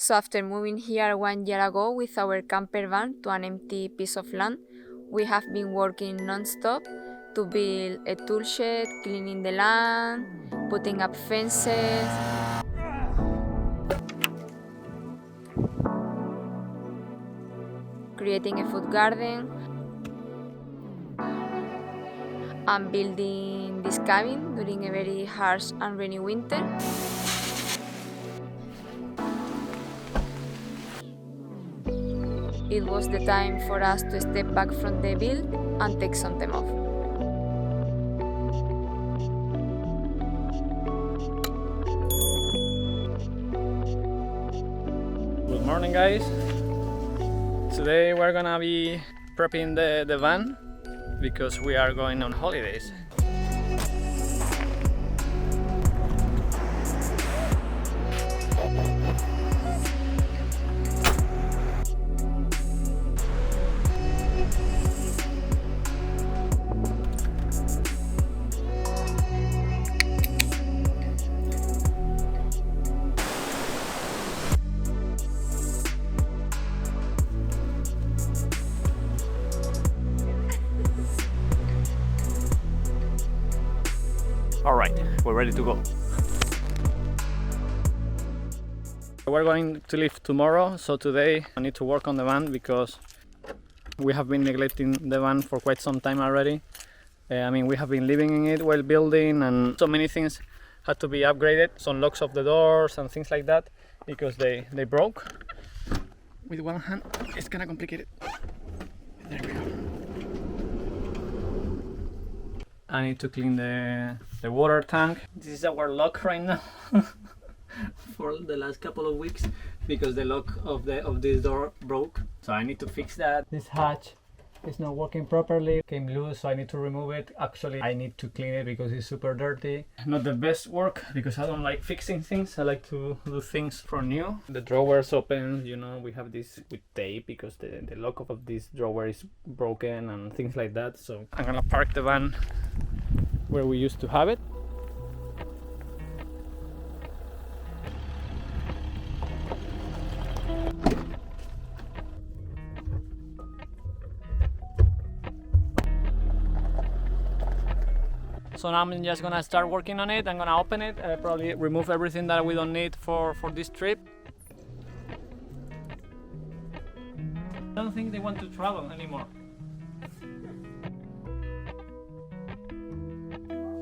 So after moving here 1 year ago with our camper van to an empty piece of land, we have been working non-stop to build a tool shed, cleaning the land, putting up fences, creating a food garden, and building this cabin during a very harsh and rainy winter. It was the time for us to step back from the build and take some time off. Good morning, guys. Today we're gonna be prepping the van because we are going on holidays. Alright, we're ready to go. We're going to leave tomorrow, so today I need to work on the van because we have been neglecting the van for quite some time already. We have been living in it while building, and so many things had to be upgraded. Some locks of the doors and things like that because they broke. With one hand, it's kind of complicated. There we go. I need to clean the water tank. This is our lock right now for the last couple of weeks because the lock of this door broke. So I need to fix that. This hatch is not working properly. Came loose, so I need to remove it. Actually, I need to clean it because it's super dirty. Not the best work because I don't like fixing things. I like to do things from new. The drawers open, we have this with tape because the lock of this drawer is broken and things like that. So I'm gonna park the van where we used to have it. So now I'm just gonna start working on it. I'm gonna open it, probably remove everything that we don't need for this trip. I don't think they want to travel anymore.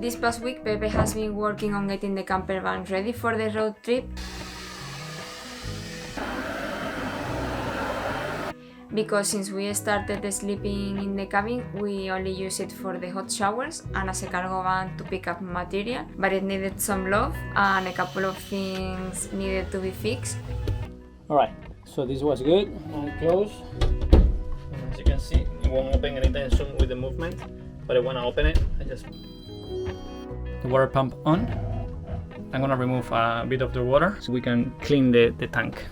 This past week, Pepe has been working on getting the camper van ready for the road trip. Because since we started sleeping in the cabin, we only use it for the hot showers and as a cargo van to pick up material, but it needed some love and a couple of things needed to be fixed. Alright, so this was good. Now close. As you can see, it won't open anytime soon with the movement, but I want to open it. I just the water pump on. I'm gonna remove a bit of the water so we can clean the tank.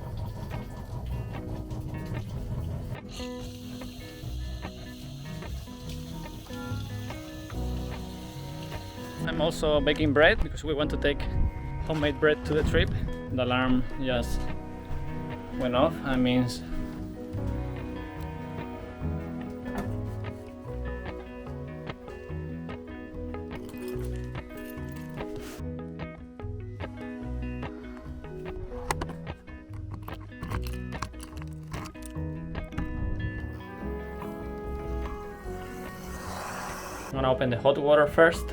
I'm also baking bread because we want to take homemade bread to the trip. The alarm just went off. That means I'm gonna open the hot water first.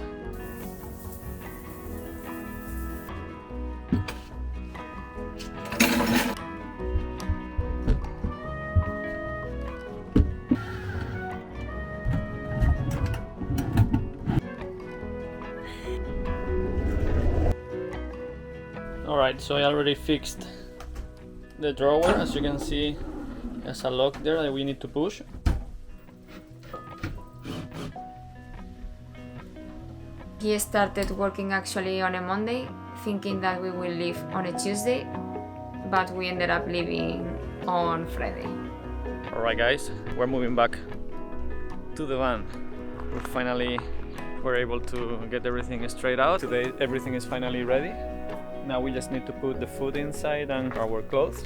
Alright, so I already fixed the drawer. As you can see, there's a lock there that we need to push. He started working actually on a Monday, thinking that we will leave on a Tuesday, but we ended up leaving on Friday. Alright guys, we're moving back to the van. We finally were able to get everything straight out. Today everything is finally ready. Now we just need to put the food inside and our clothes.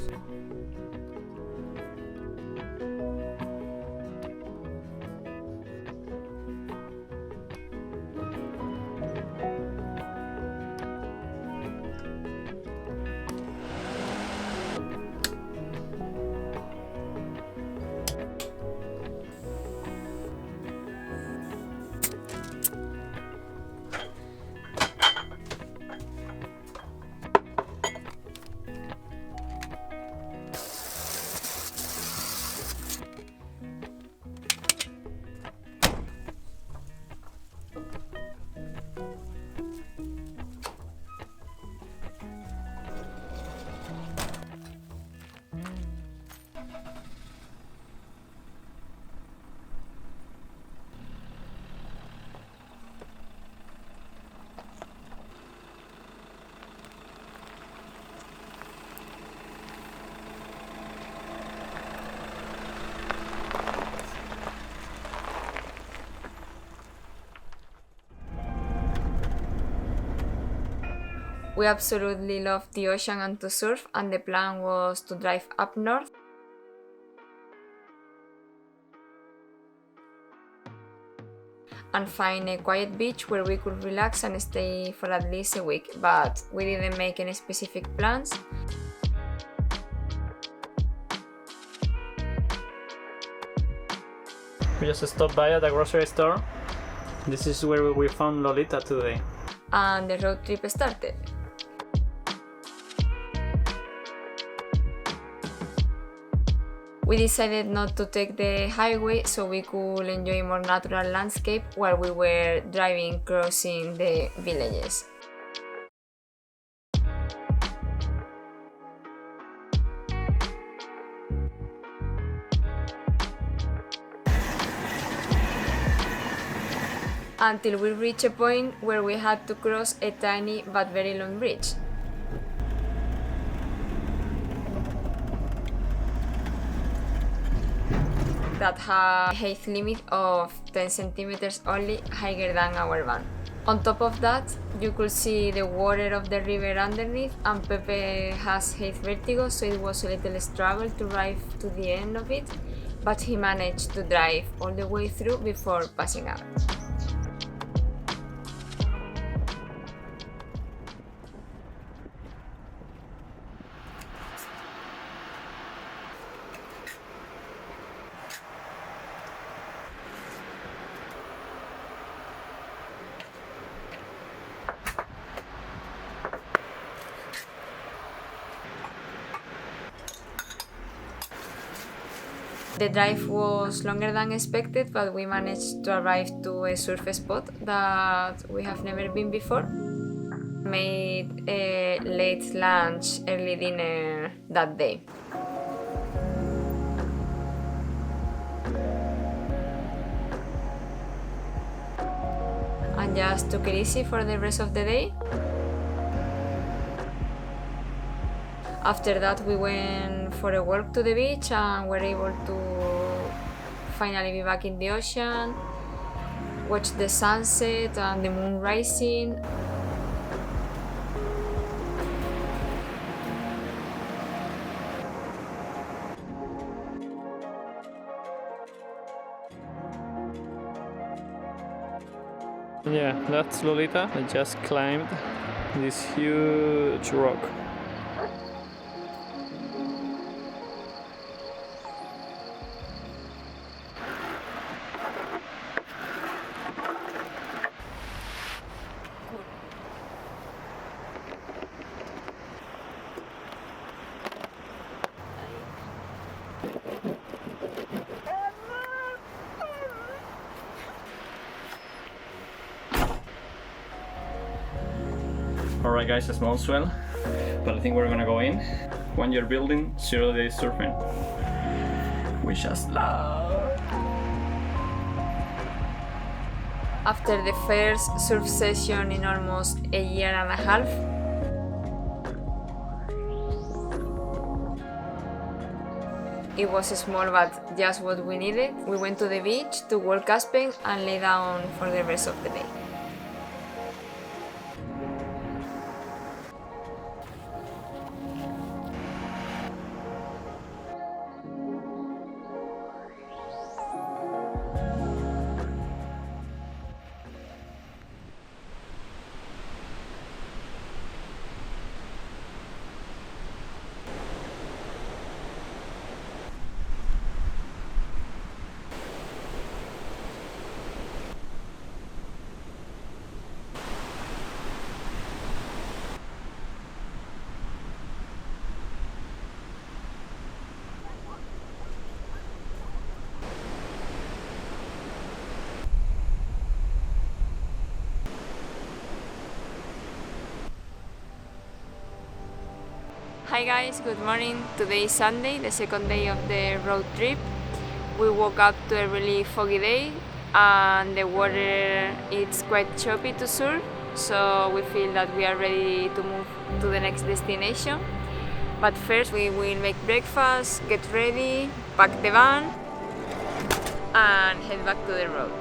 We absolutely loved the ocean and to surf, and the plan was to drive up north and find a quiet beach where we could relax and stay for at least a week, but we didn't make any specific plans. We just stopped by at the grocery store. This is where we found Lolita today. And the road trip started. We decided not to take the highway so we could enjoy more natural landscape while we were driving crossing the villages. Until we reached a point where we had to cross a tiny but very long bridge. That had a height limit of 10 centimeters only, higher than our van. On top of that, you could see the water of the river underneath, and Pepe has height vertigo, so it was a little struggle to drive to the end of it, but he managed to drive all the way through before passing out. The drive was longer than expected, but we managed to arrive to a surf spot that we have never been before. Made a late lunch, early dinner that day. And just took it easy for the rest of the day. After that, we went for a walk to the beach and were able to finally be back in the ocean, watch the sunset and the moon rising. Yeah, that's Lolita. I just climbed this huge rock. Alright guys, a small swell, but I think we're gonna go in. When you're building 0 days surfing. We just love. After the first surf session in almost a year and a half, it was small but just what we needed. We went to the beach to walk Aspen and lay down for the rest of the day. Hi guys, good morning. Today is Sunday, the second day of the road trip. We woke up to a really foggy day and the water is quite choppy to surf, so we feel that we are ready to move to the next destination. But first we will make breakfast, get ready, pack the van and head back to the road.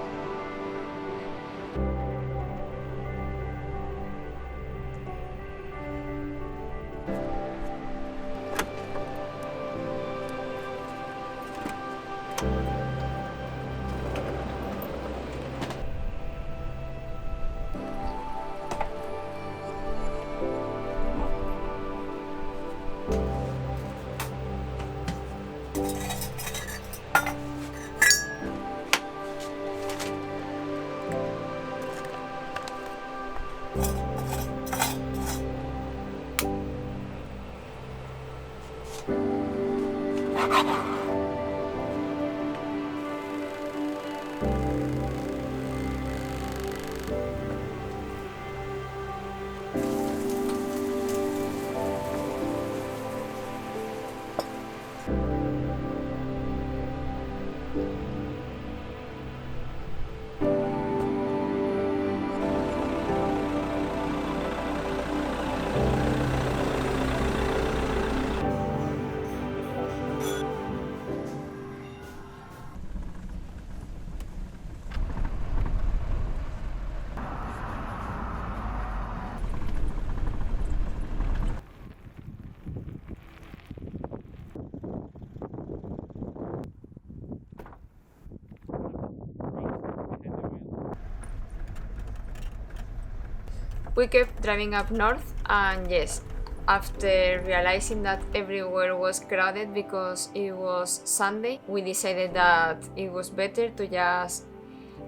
We kept driving up north and yes, after realizing that everywhere was crowded because it was Sunday, we decided that it was better to just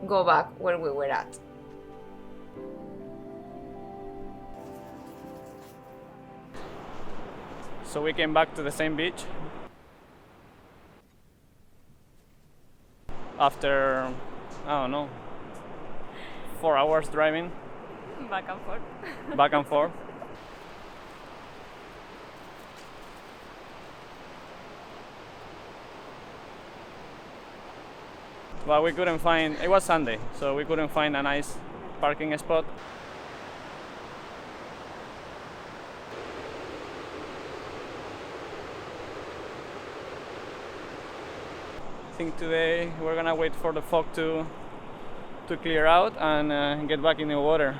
go back where we were at. So we came back to the same beach after, I don't know, 4 hours driving Back and forth. back and forth. But we couldn't find, it was Sunday, so we couldn't find a nice parking spot. I think today we're gonna wait for the fog to clear out and get back in the water.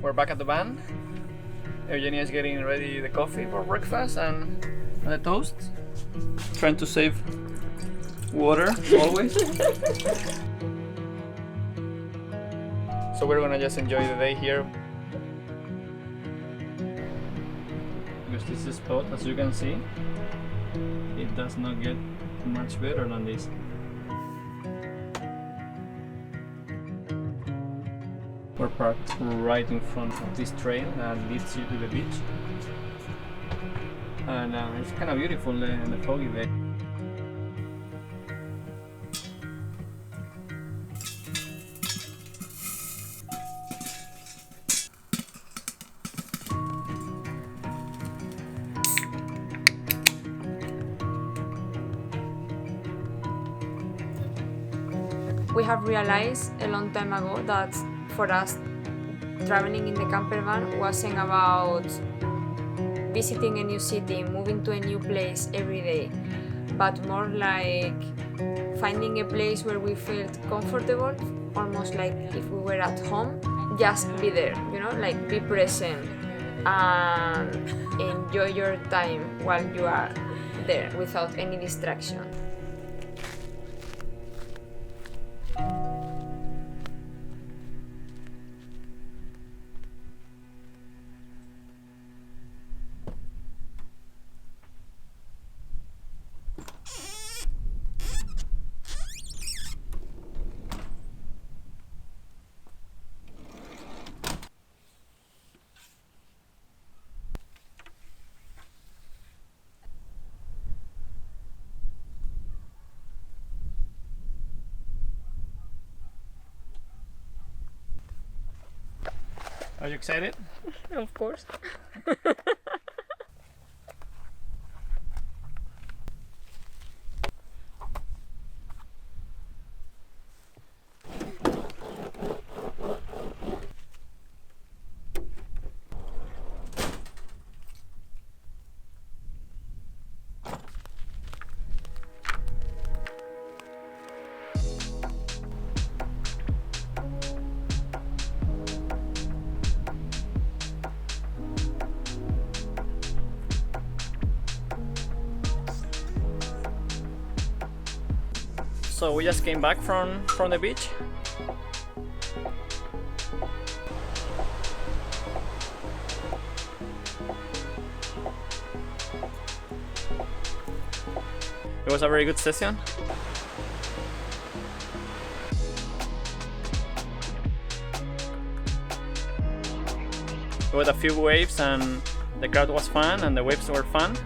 We're back at the van. Eugenia is getting ready the coffee for breakfast and the toast. Trying to save water always. So we're gonna just enjoy the day here. Because this is spot, as you can see, it does not get much better than this. We're parked right in front of this trail that leads you to the beach, and it's kind of beautiful in the foggy day. We have realized a long time ago that for us, traveling in the camper van wasn't about visiting a new city, moving to a new place every day, but more like finding a place where we felt comfortable, almost like if we were at home. just be there, you know, like be present and enjoy your time while you are there without any distraction. Are you excited? Of course. So we just came back from the beach. It was a very good session. We had a few waves and the crowd was fun and the waves were fun.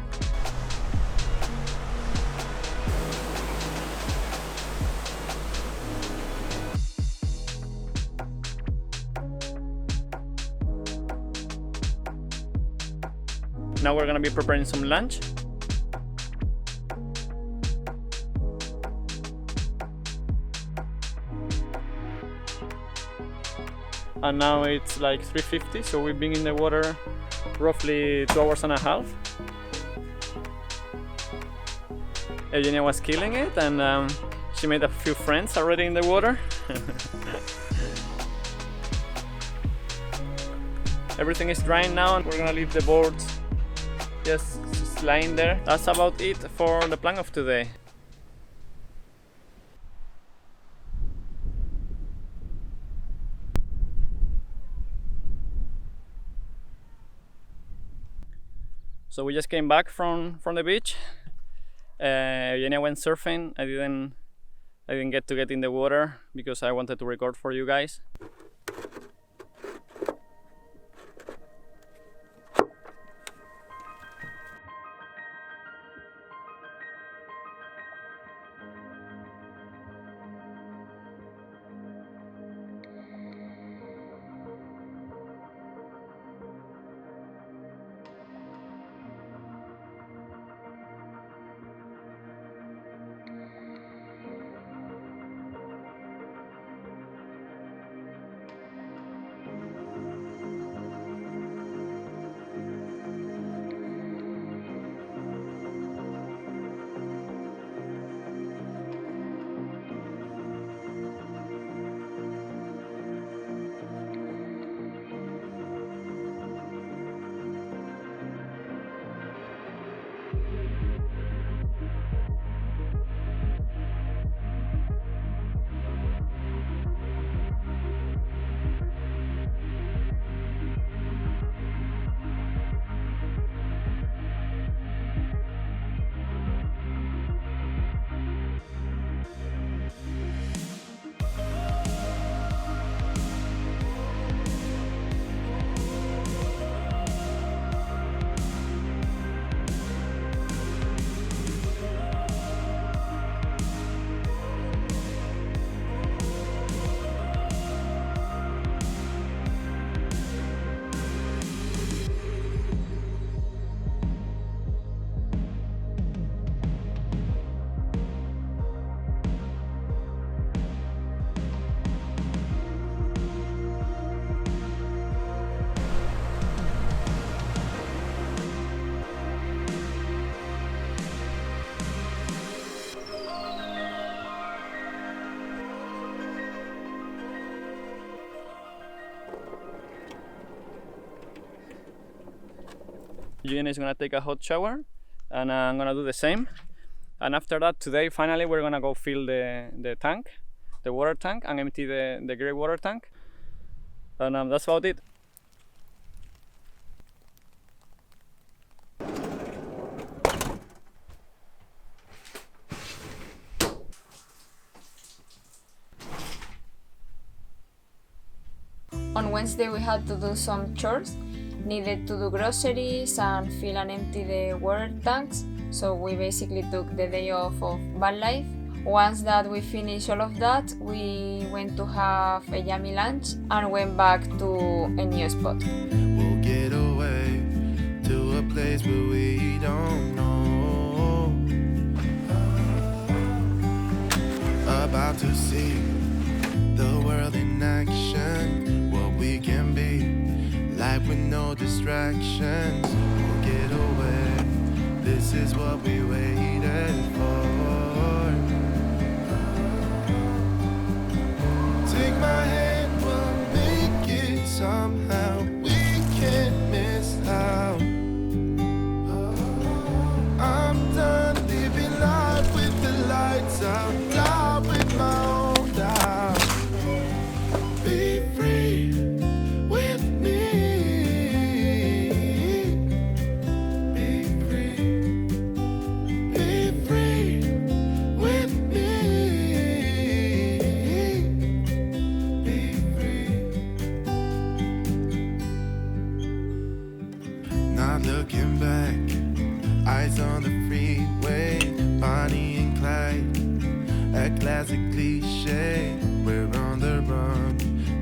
Now we're gonna be preparing some lunch. And now it's like 3:50, so we've been in the water roughly 2 hours and a half. Eugenia was killing it, and she made a few friends already in the water. Everything is drying now, and we're gonna leave the boards just lying there. That's about it for the plan of today. So we just came back from the beach. Eugenia went surfing. I didn't get in the water because I wanted to record for you guys. Eugenia is gonna take a hot shower, and I'm gonna do the same. And after that, today, finally, we're gonna go fill the tank, the water tank, and empty the grey water tank. And that's about it. On Wednesday we had to do some chores, needed to do groceries and fill and empty the water tanks, so we basically took the day off of van life. Once that we finished all of that, we went to have a yummy lunch and went back to a new spot. We'll get away to a place where we don't know. About to see the world in action, what we can be, life with no distractions. We'll get away, this is what we waited for. Take my hand, we'll make it somehow. We can't miss out. I'm done living life with the lights out, die with my own doubt. Be free with me. Be free. Be free with me. Be free. Not looking back, eyes on the freeway, Bonnie and Clyde, a classic cliche. We're on the run,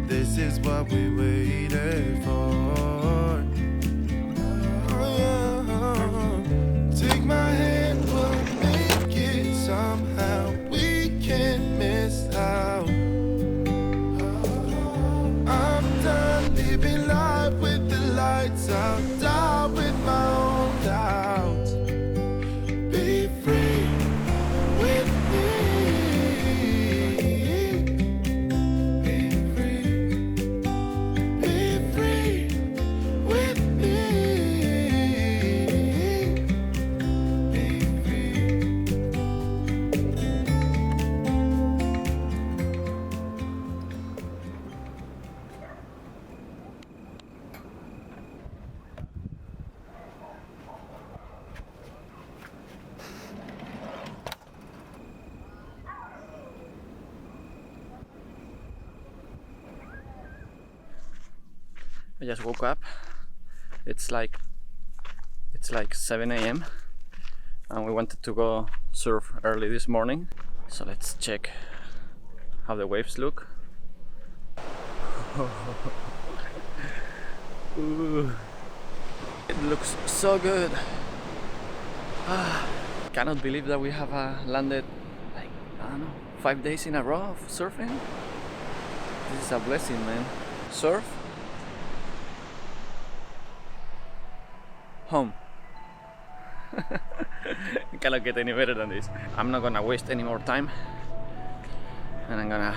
this is what we waited for. Oh, yeah. Take my hand, we'll make it somehow. We can't miss out. I'm done living life with the lights out, die with my own doubts. Be free with me. Be free. Be free with me. Be free. I just woke up. It's like 7 a.m. and we wanted to go surf early this morning. So let's check how the waves look. Ooh, it looks so good. Cannot believe that we have landed like, I don't know, 5 days in a row of surfing. This is a blessing, man. Surf, home. It cannot get any better than this. I'm not gonna waste any more time, and I'm gonna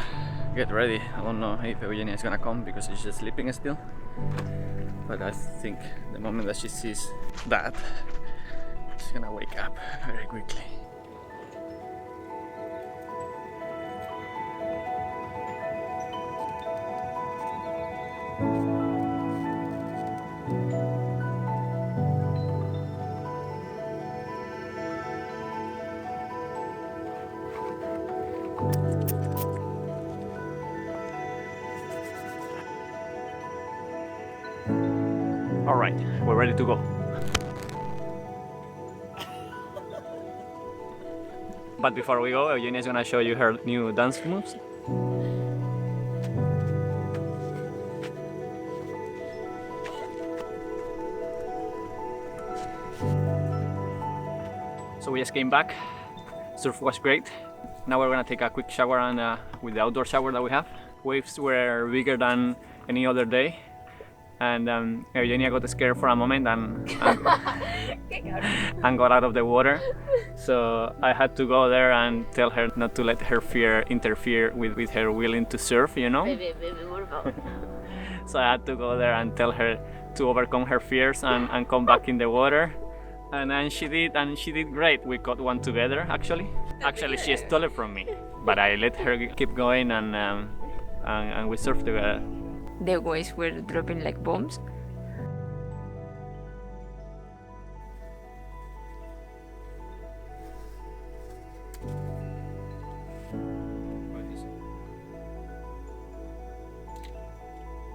get ready. I don't know if Eugenia is gonna come because she's just sleeping still, but I think the moment that she sees that, she's gonna wake up very quickly. All right, we're ready to go. But before we go, Eugenia is gonna show you her new dance moves. So we just came back. Surf was great. Now we're gonna take a quick shower and with the outdoor shower that we have. Waves were bigger than any other day. And Eugenia got scared for a moment and got out of the water. So I had to go there and tell her not to let her fear interfere with her willing to surf, you know? So I had to go there and tell her to overcome her fears and come back in the water. And she did great. We caught one together, actually. Actually, she stole it from me, but I let her keep going, and we surfed together. The waves were dropping like bombs.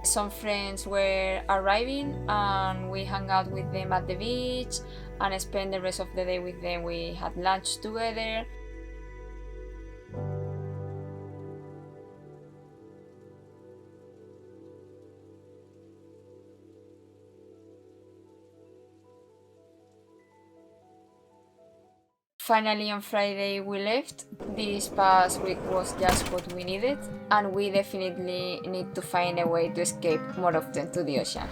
Some friends were arriving and we hung out with them at the beach and spent the rest of the day with them. We had lunch together. Finally, on Friday we left. This past week was just what we needed, and we definitely need to find a way to escape more often to the ocean.